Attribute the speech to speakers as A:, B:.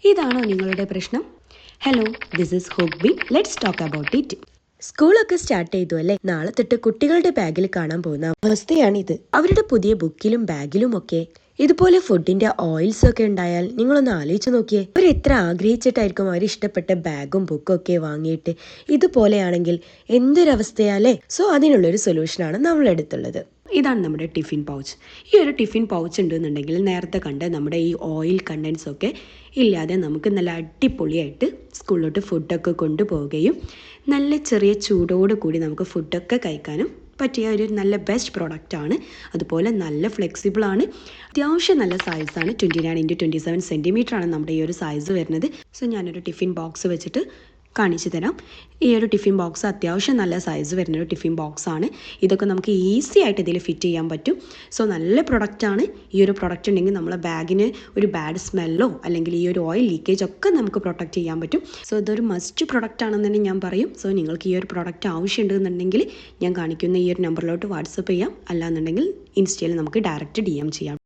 A: ഇതാണോ നിങ്ങളുടെ പ്രശ്നം? ഹലോ, ദിസ് ഇസ് ഹുഗ്ബി. Let's talk about it. സ്കൂളൊക്കെ സ്റ്റാർട്ട് ചെയ്തു അല്ലേ? നാളെ തൊട്ട് കുട്ടികളുടെ ബാഗിൽ കാണാൻ പോകുന്ന അവസ്ഥയാണിത്. അവരുടെ പുതിയ ബുക്കിലും ബാഗിലും ഒക്കെ ഇതുപോലെ ഫുഡിന്റെ ഓയിൽസ് ഒക്കെ ഉണ്ടായാൽ നിങ്ങളൊന്ന് ആലോചിച്ച് നോക്കിയേ. അവർ എത്ര ആഗ്രഹിച്ചിട്ടായിരിക്കും അവർ ഇഷ്ടപ്പെട്ട ബാഗും ബുക്കും ഒക്കെ വാങ്ങിയിട്ട് ഇതുപോലെയാണെങ്കിൽ എന്തൊരവസ്ഥയാലേ. സോ അതിനുള്ളൊരു സൊല്യൂഷനാണ് നമ്മളെടുത്തുള്ളത്. ഇതാണ് നമ്മുടെ ടിഫിൻ പൗച്ച്. ഈ ഒരു ടിഫിൻ പൗച്ച് ഉണ്ടെന്നുണ്ടെങ്കിൽ നേരത്തെ കണ്ട നമ്മുടെ ഈ ഓയിൽ കണ്ടൻസ് ഒക്കെ ഇല്ലാതെ നമുക്ക് നല്ല അടിപൊളിയായിട്ട് സ്കൂളിലോട്ട് ഫുഡൊക്കെ കൊണ്ടുപോവുകയും നല്ല ചെറിയ ചൂടോട് കൂടി നമുക്ക് ഫുഡൊക്കെ കഴിക്കാനും പറ്റിയ ഒരു നല്ല ബെസ്റ്റ് പ്രോഡക്റ്റാണ്. അതുപോലെ നല്ല ഫ്ലെക്സിബിളാണ്, അത്യാവശ്യം നല്ല സൈസാണ്. 29x27 ആണ് നമ്മുടെ ഈ ഒരു സൈസ് വരുന്നത്. സോ ഞാനൊരു ടിഫിൻ ബോക്സ് വെച്ചിട്ട് കാണിച്ചു തരാം. ഈ ഒരു ടിഫിൻ ബോക്സ് അത്യാവശ്യം നല്ല സൈസ് വരുന്നൊരു ടിഫിൻ ബോക്സാണ്. ഇതൊക്കെ നമുക്ക് ഈസി ആയിട്ട് ഇതിൽ ഫിറ്റ് ചെയ്യാൻ പറ്റും. സോ നല്ല പ്രൊഡക്റ്റാണ്. ഈ ഒരു പ്രൊഡക്റ്റ് ഉണ്ടെങ്കിൽ നമ്മളെ ബാഗിന് ഒരു ബാഡ് സ്മെല്ലോ അല്ലെങ്കിൽ ഈ ഒരു ഓയിൽ ലീക്കേജ് ഒക്കെ നമുക്ക് പ്രൊട്ടക്റ്റ് ചെയ്യാൻ പറ്റും. സോ ഇതൊരു മസ്റ്റ് പ്രൊഡക്റ്റ് ആണെന്ന് തന്നെ ഞാൻ പറയും. സോ നിങ്ങൾക്ക് ഈ ഒരു പ്രൊഡക്റ്റ് ആവശ്യമുണ്ടെന്നുണ്ടെങ്കിൽ ഞാൻ കാണിക്കുന്ന ഈ ഒരു നമ്പറിലോട്ട് വാട്സപ്പ് ചെയ്യാം. അല്ലാന്നുണ്ടെങ്കിൽ ഇൻസ്റ്റയിൽ നമുക്ക് ഡയറക്റ്റ് DM ചെയ്യാം.